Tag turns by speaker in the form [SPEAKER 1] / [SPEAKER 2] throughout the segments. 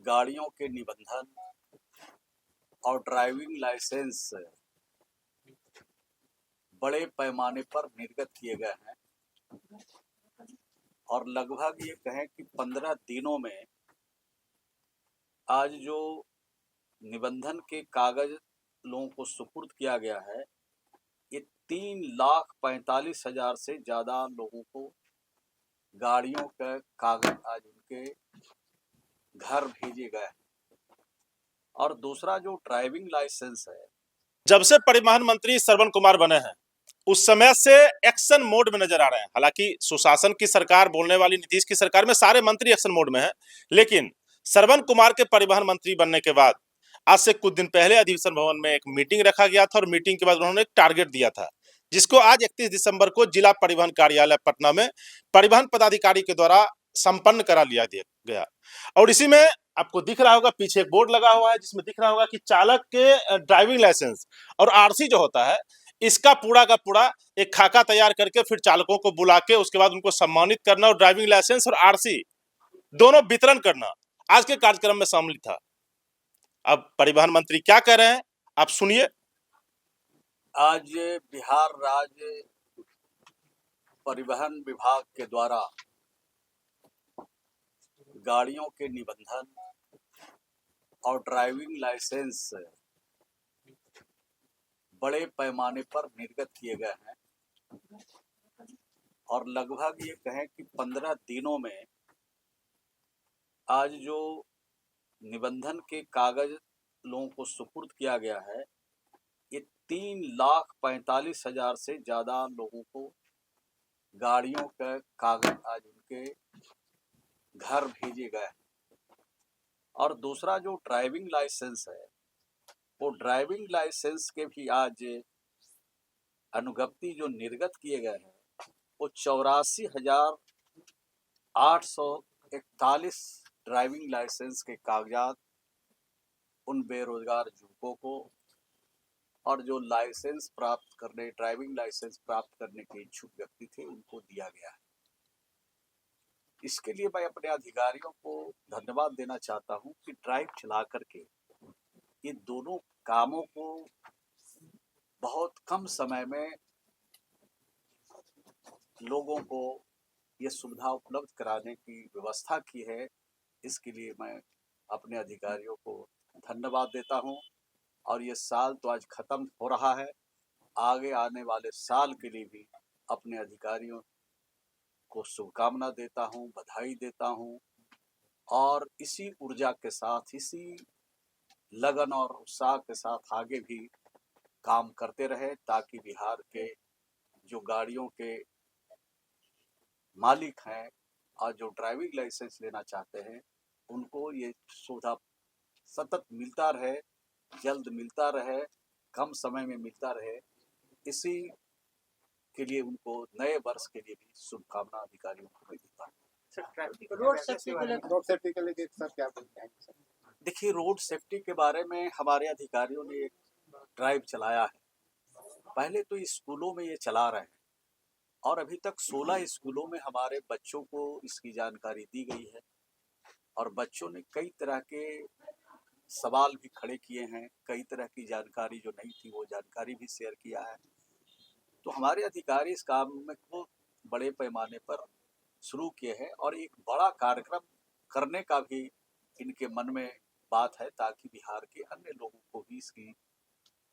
[SPEAKER 1] गाड़ियों के निबंधन और ड्राइविंग लाइसेंस बड़े पैमाने पर निर्गत किए गए हैं और लगभग ये कहें कि 15 दिनों में आज जो निबंधन के कागज लोगों को सुपुर्द किया गया है, ये 3,45,000 से ज़्यादा लोगों को गाड़ियों का कागज आज उनके घर भेजे गए हैं। और दूसरा जो ड्राइविंग लाइसेंस है,
[SPEAKER 2] जब से परिवहन मंत्री श्रवण कुमार बने हैं उस समय से एक्शन मोड में नजर आ रहे हैं। हालांकि सुशासन की सरकार बोलने वाली नीतीश की सरकार में सारे मंत्री एक्शन मोड में हैं, लेकिन श्रवण कुमार के परिवहन मंत्री बनने के बाद आज से कुछ दिन पहले अधिवेशन भवन में एक मीटिंग रखा गया था और मीटिंग के बाद उन्होंने एक टारगेट दिया था, जिसको आज 31 दिसंबर को जिला परिवहन कार्यालय पटना में परिवहन पदाधिकारी के द्वारा संपन्न करा लिया गया। और इसी में आपको दिख रहा होगा, पीछे एक बोर्ड लगा हुआ है जिसमें दिख रहा होगा कि चालक के ड्राइविंग लाइसेंस और आरसी जो होता है, इसका पूरा का पूरा एक खाका तैयार करके फिर चालकों को बुला के उसके बाद उनको सम्मानित करना और ड्राइविंग लाइसेंस और आरसी दोनों वितरण करना आज के कार्यक्रम में शामिल था। अब परिवहन मंत्री क्या कह रहे हैं आप सुनिए।
[SPEAKER 1] आज बिहार राज्य परिवहन विभाग के द्वारा गाड़ियों के निबंधन और ड्राइविंग लाइसेंस बड़े पैमाने पर निर्गत किए गए हैं और लगभग ये कहें कि 15 दिनों में आज जो निबंधन के कागज लोगों को सुपुर्द किया गया है, ये 3,45,000 से ज़्यादा लोगों को गाड़ियों का कागज आज उनके घर भेजे गए हैं। और दूसरा जो ड्राइविंग लाइसेंस है, वो ड्राइविंग लाइसेंस के भी आज अनुज्ञप्ति जो निर्गत किए गए हैं, वो 84,841 ड्राइविंग लाइसेंस के कागजात उन बेरोजगार युवकों को और जो लाइसेंस प्राप्त करने ड्राइविंग लाइसेंस प्राप्त करने के इच्छुक व्यक्ति थे उनको दिया गया है। इसके लिए मैं अपने अधिकारियों को धन्यवाद देना चाहता हूं कि ड्राइव चला करके ये दोनों कामों को बहुत कम समय में लोगों को ये सुविधा उपलब्ध कराने की व्यवस्था की है। इसके लिए मैं अपने अधिकारियों को धन्यवाद देता हूं और ये साल तो आज खत्म हो रहा है, आगे आने वाले साल के लिए भी अपने अधिकारियों को शुभकामना देता हूं, बधाई देता हूं और इसी ऊर्जा के साथ, इसी लगन और उत्साह के साथ आगे भी काम करते रहे ताकि बिहार के जो गाड़ियों के मालिक हैं और जो ड्राइविंग लाइसेंस लेना चाहते हैं उनको ये सुविधा सतत मिलता रहे, जल्द मिलता रहे, कम समय में मिलता रहे। इसी के लिए उनको नए वर्ष के लिए भी शुभकामना अधिकारियों को मैं देता हूँ।
[SPEAKER 3] रोड सेफ्टी के लिए सर क्या बोलते हैं?
[SPEAKER 1] देखिए, रोड सेफ्टी के बारे में हमारे अधिकारियों ने एक ड्राइव चलाया है। पहले तो स्कूलों में ये चला रहे हैं और अभी तक 16 स्कूलों में हमारे बच्चों को इसकी जानकारी दी गई है और बच्चों ने कई तरह के सवाल भी खड़े किए हैं, कई तरह की जानकारी जो नहीं थी वो जानकारी भी शेयर किया है। तो हमारे अधिकारी इस काम में को बड़े पैमाने पर शुरू किए हैं और एक बड़ा कार्यक्रम करने का भी इनके मन में बात है ताकि बिहार के अन्य लोगों को भी इसकी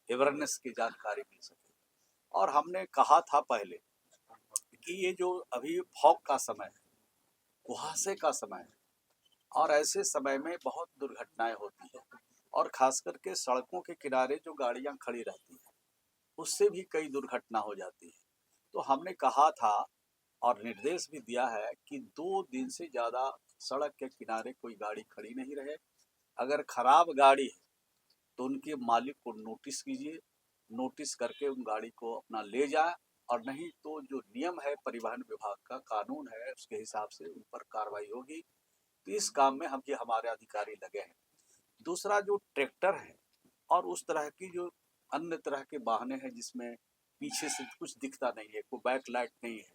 [SPEAKER 1] अवेयरनेस की जानकारी मिल सके। और हमने कहा था पहले कि ये जो अभी फॉग का समय है, कुहासे का समय है और ऐसे समय में बहुत दुर्घटनाएं होती है और खास करके सड़कों के किनारे जो गाड़ियां खड़ी रहती हैं उससे भी कई दुर्घटना हो जाती है। तो हमने कहा था और निर्देश भी दिया है कि 2 दिन से ज़्यादा सड़क के किनारे कोई गाड़ी खड़ी नहीं रहे। अगर खराब गाड़ी है तो उनके मालिक को नोटिस कीजिए, नोटिस करके उन गाड़ी को अपना ले जाए और नहीं तो जो नियम है परिवहन विभाग का कानून है उसके हिसाब से उन पर कार्रवाई होगी। तो इस काम में हम ये हमारे अधिकारी लगे हैं। दूसरा जो ट्रैक्टर है और उस तरह की जो अन्य तरह के वाहने हैं जिसमें पीछे से कुछ दिखता नहीं है, कोई बैक लाइट नहीं है,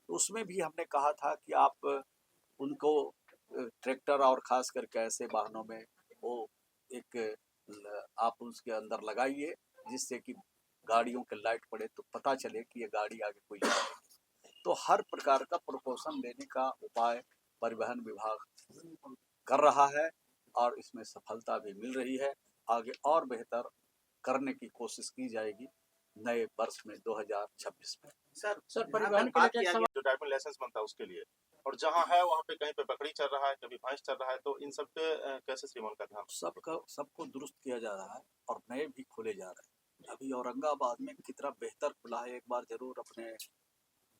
[SPEAKER 1] तो उसमें भी हमने कहा था कि आप उनको ट्रैक्टर और खास करके ऐसे वाहनों में वो एक आप उसके अंदर लगाइए जिससे कि गाड़ियों के लाइट पड़े तो पता चले कि ये गाड़ी आगे कोई जा रही है। तो हर प्रकार का प्रिकॉशन लेने का उपाय परिवहन विभाग कर रहा है और इसमें सफलता भी मिल रही है। आगे और बेहतर करने की कोशिश की जाएगी नए वर्ष में 2026 में।
[SPEAKER 4] सर
[SPEAKER 2] यहाँ
[SPEAKER 4] परिवहन
[SPEAKER 2] तक
[SPEAKER 4] के
[SPEAKER 2] बात
[SPEAKER 4] लेके
[SPEAKER 2] किया
[SPEAKER 4] एक
[SPEAKER 2] गया जो ड्राइविंग लाइसेंस बनता है उसके लिए, और जहाँ है वहाँ पे कहीं पे बकरी चल रहा है, कभी भैंस चल रहा है, तो इन सब पे कैसे श्रीमान का ध्यान?
[SPEAKER 1] सबको दुरुस्त किया जा रहा है और नए भी खोले जा रहे हैं। अभी औरंगाबाद में कितना बेहतर खुला है, एक बार जरूर अपने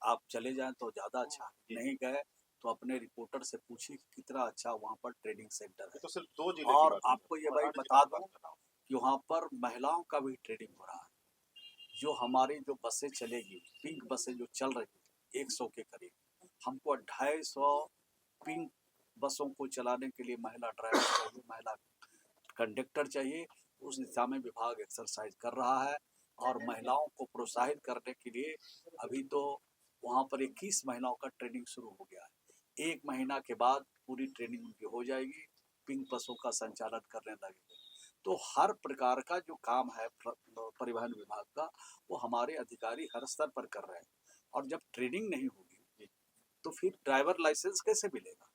[SPEAKER 1] आप चले जाएं तो ज़्यादा अच्छा है। नहीं गए तो अपने रिपोर्टर से पूछिए कि कितना अच्छा वहाँ पर ट्रेनिंग सेंटर
[SPEAKER 2] ये
[SPEAKER 1] है।
[SPEAKER 2] तो सिर्फ 2 जिले की
[SPEAKER 1] और
[SPEAKER 2] बात है,
[SPEAKER 1] आपको ये
[SPEAKER 2] और
[SPEAKER 1] भाई
[SPEAKER 2] 8 जिले
[SPEAKER 1] बता
[SPEAKER 2] की बात
[SPEAKER 1] दूं
[SPEAKER 2] कर रहा हूँ।
[SPEAKER 1] कि वहाँ पर महिलाओं का भी ट्रेनिंग हो रहा है। जो हमारी जो बसें चलेगी, पिंक बसें जो चल रही 100 के करीब, हमको 250 पिंक बसों को चलाने के लिए महिला ड्राइवर चाहिए, महिला कंडक्टर चाहिए। उस दिशा में विभाग एक्सरसाइज कर रहा है और महिलाओं को प्रोत्साहित करने के लिए अभी तो वहाँ पर 21 महिलाओं का ट्रेनिंग शुरू हो गया है। 1 महीना के बाद पूरी ट्रेनिंग उनकी हो जाएगी, पिंक बसों का संचालन करने लगेंगे। तो हर प्रकार का जो काम है परिवहन विभाग का, वो हमारे अधिकारी हर स्तर पर कर रहे हैं। और जब ट्रेनिंग नहीं होगी तो फिर ड्राइवर लाइसेंस कैसे मिलेगा?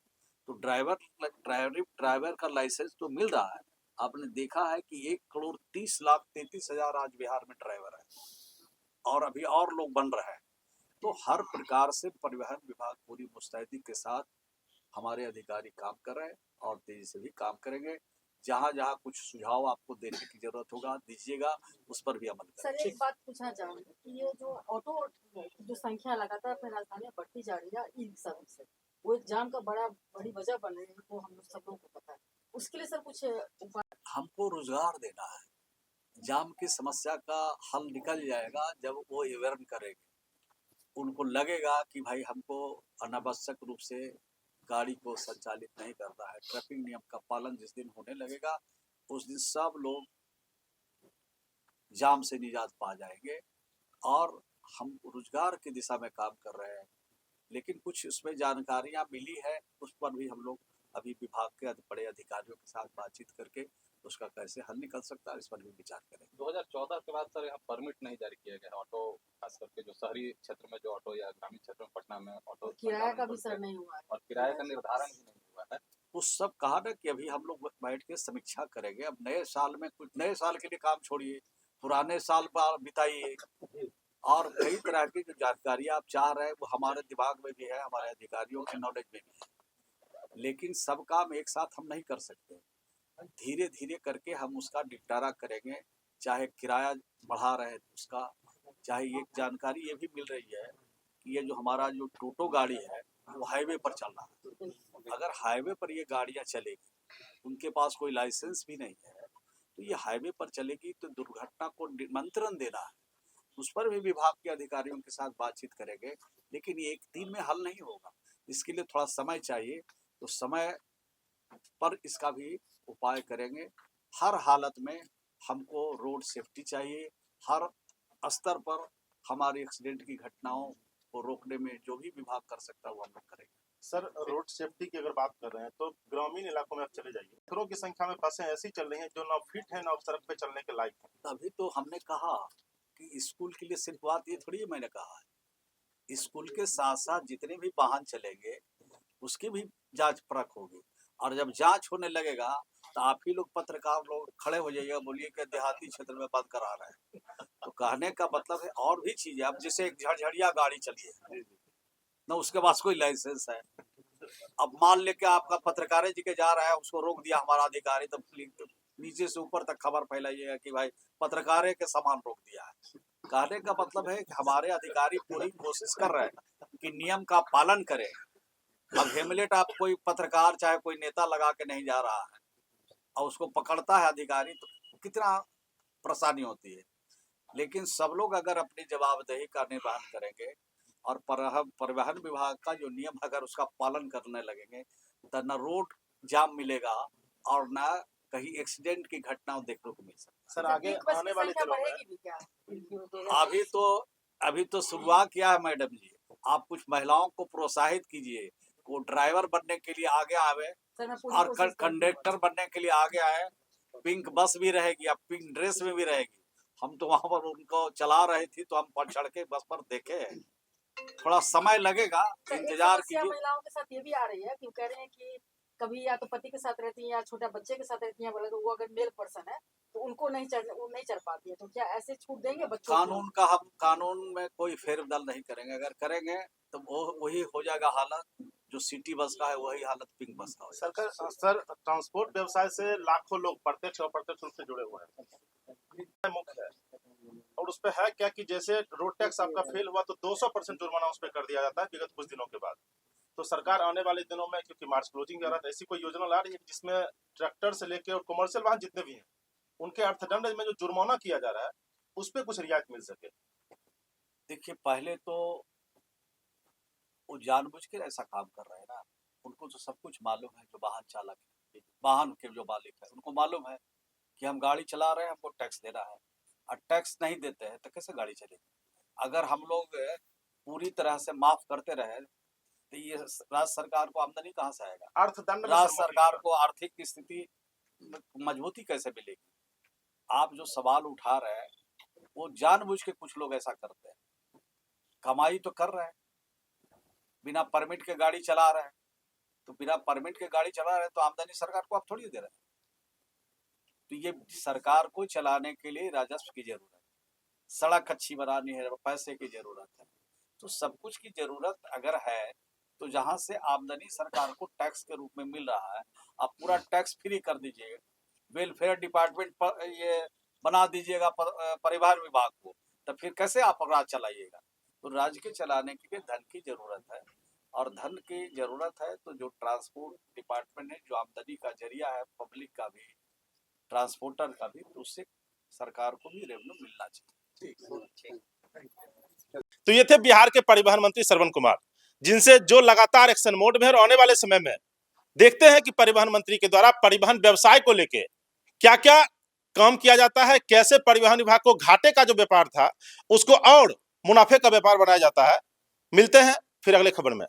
[SPEAKER 1] तो ड्राइवर का लाइसेंस तो मिल रहा है। आपने देखा है कि 1,30,33,000 आज बिहार में ड्राइवर है और अभी और लोग बन रहे हैं। तो हर प्रकार से परिवहन विभाग पूरी मुस्तैदी के साथ हमारे अधिकारी काम कर रहे हैं और तेजी से भी काम करेंगे। जहाँ जहाँ कुछ सुझाव आपको देने की जरूरत होगा दीजिएगा, उस पर भी अमल
[SPEAKER 4] सर
[SPEAKER 1] करेंगे।
[SPEAKER 4] एक बात पूछना चाहूंगी कि ये जो ऑटो की जो संख्या लगातार अपने राजधानी में बढ़ती जा रही है ई रिक्शा से, वो एक जाम का बड़ी वजह बन रही है, वो हम लोग सब लोगों को पता है। उसके लिए सर कुछ उपाय?
[SPEAKER 1] हमको रोजगार देना है। जाम की समस्या का हल निकल जाएगा जब वो अवेयरन करेंगे। उनको लगेगा कि भाई हमको अनावश्यक रूप से गाड़ी को संचालित नहीं करना है। ट्रैफिक नियम का पालन जिस दिन होने लगेगा उस दिन सब लोग जाम से निजात पा जाएंगे और हम रोजगार की दिशा में काम कर रहे हैं। लेकिन कुछ उसमें जानकारियां मिली है, उस पर भी हम लोग अभी विभाग के बड़े अधिकारियों के साथ बातचीत करके उसका कैसे हल निकल सकता है इस पर भी विचार करेंगे।
[SPEAKER 5] 2014 के बाद सर यहाँ परमिट नहीं जारी किया गया है ऑटो, खास करके जो शहरी क्षेत्र में जो ऑटो या ग्रामीण क्षेत्र में पटना में ऑटो
[SPEAKER 4] किराया का भी सर नहीं हुआ है
[SPEAKER 5] और किराए का निर्धारण भी नहीं हुआ है।
[SPEAKER 1] उस सब कहा ना कि अभी हम लोग बैठ के समीक्षा करेंगे। अब नए साल में कुछ नए साल के लिए काम छोड़िए, पुराने साल पर बिताइए और कई तरह की जो जानकारी आप चाह रहे हैं वो हमारे दिमाग में भी है, हमारे अधिकारियों के नॉलेज में भी है। लेकिन सब काम एक साथ हम नहीं कर सकते। धीरे धीरे करके हम उसका निपटारा करेंगे। चाहे किराया बढ़ा रहे उसका, चाहे एक जानकारी ये भी मिल रही है कि ये जो हमारा जो टोटो गाड़ी है वो हाईवे पर चल रहा है। अगर हाईवे पर ये गाड़ियां चलेगी, उनके पास कोई लाइसेंस भी नहीं है, तो ये हाईवे पर चलेगी तो दुर्घटना को निमंत्रण देना है। उस पर भी विभाग के अधिकारियों के साथ बातचीत करेंगे। लेकिन ये एक दिन में हल नहीं होगा, इसके लिए थोड़ा समय चाहिए। तो समय पर इसका भी उपाय करेंगे। हर हालत में हमको रोड सेफ्टी चाहिए। हर स्तर पर हमारी एक्सीडेंट की घटनाओं को रोकने में जो भी विभाग कर सकता है वो हम लोग करेंगे।
[SPEAKER 2] सर रोड सेफ्टी की अगर बात कर रहे हैं तो ग्रामीण इलाकों में आप चले जाइए, करोड़ों की संख्या में बसें ऐसी चल रही हैं जो ना फिट है ना सड़क पे चलने के लायक है।
[SPEAKER 1] तभी तो हमने कहा कि स्कूल के लिए सिर्फ बात ये थोड़ी है, मैंने कहा है स्कूल के साथ साथ जितने भी वाहन चलेंगे उसकी भी जांच परख होगी। और जब जांच होने लगेगा तो आप ही लोग पत्रकार लोग खड़े हो जाइएगा, बोलिए कि देहाती क्षेत्र में बंद करा रहे हैं। तो कहने का मतलब है और भी चीजें। अब जैसे एक झड़झड़िया गाड़ी चली है ना, उसके पास कोई लाइसेंस है। अब मान लेके आपका पत्रकार जी के जा रहा है, उसको रोक दिया हमारा अधिकारी, तो नीचे से ऊपर तक खबर फैलाइएगा कि भाई पत्रकार के सामान रोक दिया है। कहने का मतलब है कि हमारे अधिकारी पूरी कोशिश कर रहे हैं कि नियम का पालन करें। अब हेमलेट आप कोई पत्रकार चाहे कोई नेता लगा के नहीं जा रहा है और उसको पकड़ता है अधिकारी तो कितना परेशानी होती है। लेकिन सब लोग अगर अपनी जवाबदेही का निर्वहन करेंगे और परिवहन विभाग का जो नियम अगर उसका पालन करने लगेंगे तो न रोड जाम मिलेगा और न कहीं एक्सीडेंट की घटना देखने को मिल सकती है।
[SPEAKER 2] सर आगे आने वाले दिनों में
[SPEAKER 4] बढ़ेगी भी क्या?
[SPEAKER 1] अभी तो शुरुआत किया है मैडम जी। आप कुछ महिलाओं को प्रोत्साहित कीजिए वो ड्राइवर बनने के लिए आगे आवे
[SPEAKER 4] सर मैं पूरी
[SPEAKER 1] और
[SPEAKER 4] कोशिश करूंगी।
[SPEAKER 1] कंडक्टर बनने के लिए आगे आए। पिंक बस भी रहेगी, अब पिंक ड्रेस में भी रहेगी। हम तो वहां पर उनको चला रहे थी तो हम पर चढ़ के बस पर देखे हैं। थोड़ा समय लगेगा,
[SPEAKER 4] सर, एक
[SPEAKER 1] इंतजार
[SPEAKER 4] समस्या
[SPEAKER 1] कीजिए।
[SPEAKER 4] महिलाओं के साथ ये भी आ रही है कि वो कह रहे हैं कि कभी या तो पति के साथ रहती है या छोटा बच्चे के साथ रहती है, बोले तो वो अगर मेल पर्सन है तो उनको वो नहीं चढ़ पाती है, तो क्या ऐसे छूट देंगे बच्चों को?
[SPEAKER 1] कानून का हम कानून में कोई फेरबदल नहीं करेंगे। अगर करेंगे तो वो वही हो जाएगा हालत जो सिटी बस का है, वही हालत पिंक बस का हो जाएगा।
[SPEAKER 2] सरकार सर ट्रांसपोर्ट व्यवसाय से लाखों लोग प्रत्यक्ष और अप्रत्यक्ष रूप से जुड़े हुए हैं, मुख्य है। और उस पे है क्या कि जैसे रोड टैक्स आपका फेल हुआ तो 200% जुर्माना उस पे कर दिया जाता है विगत कुछ दिनों के बाद। तो सरकार आने वाले दिनों में, क्योंकि मार्च क्लोजिंग आ रहा था, ऐसी कोई योजना ला रही है जिसमें ट्रैक्टर से लेके और कमर्शियल वाहन जितने भी हैं उनके अर्थदंड में जो जुर्माना किया जा रहा है उस पर कुछ रियायत मिल सके।
[SPEAKER 1] देखिए, पहले तो वो जानबूझ के ऐसा काम कर रहे हैं ना। उनको तो सब कुछ मालूम है, जो वाहन चालक है, वाहन के जो मालिक है, उनको मालूम है कि हम गाड़ी चला रहे हैं, हमको टैक्स देना है। और टैक्स नहीं देते हैं तो कैसे गाड़ी चलेगी? अगर हम लोग पूरी तरह से माफ करते रहे तो ये राज्य सरकार को आमदनी कहाँ से आएगा?
[SPEAKER 2] अर्थदंड में
[SPEAKER 1] राज्य
[SPEAKER 2] सहमति
[SPEAKER 1] सरकार
[SPEAKER 2] है।
[SPEAKER 1] को आर्थिक स्थिति मजबूती कैसे मिलेगी? आप जो सवाल उठा रहे हैं वो जानबूझ के कुछ लोग ऐसा करते हैं। कमाई तो कर रहे हैं, बिना परमिट के गाड़ी चला रहे हैं, तो बिना परमिट के गाड़ी चला रहे हैं तो आमदनी सरकार को आप थोड़ी दे रहे हैं। तो ये सरकार को चलाने के लिए राजस्व की जरूरत है, सड़क अच्छी बनानी है, पैसे की जरूरत है। तो सब कुछ की जरूरत अगर है तो जहां से आमदनी सरकार को टैक्स के रूप में मिल रहा है, आप पूरा टैक्स फ्री कर दीजिएगा। वेलफेयर डिपार्टमेंट पर ये बना दीजिएगा परिवहन विभाग को, तो फिर कैसे आप राज्य चलाइएगा? तो राज्य के चलाने के लिए धन की जरूरत है, और धन की जरूरत है तो जो ट्रांसपोर्ट डिपार्टमेंट है, जो आमदनी का जरिया है पब्लिक का भी, ट्रांसपोर्टर का भी, तो उससे सरकार को भी रेवेन्यू मिलना चाहिए।
[SPEAKER 2] तो ये थे बिहार के परिवहन मंत्री श्रवण कुमार, जिनसे जो लगातार एक्शन मोड में है और आने वाले समय में देखते हैं कि परिवहन मंत्री के द्वारा परिवहन व्यवसाय को लेके क्या क्या काम किया जाता है, कैसे परिवहन विभाग को घाटे का जो व्यापार था उसको और मुनाफे का व्यापार बनाया जाता है। मिलते हैं फिर अगले खबर में।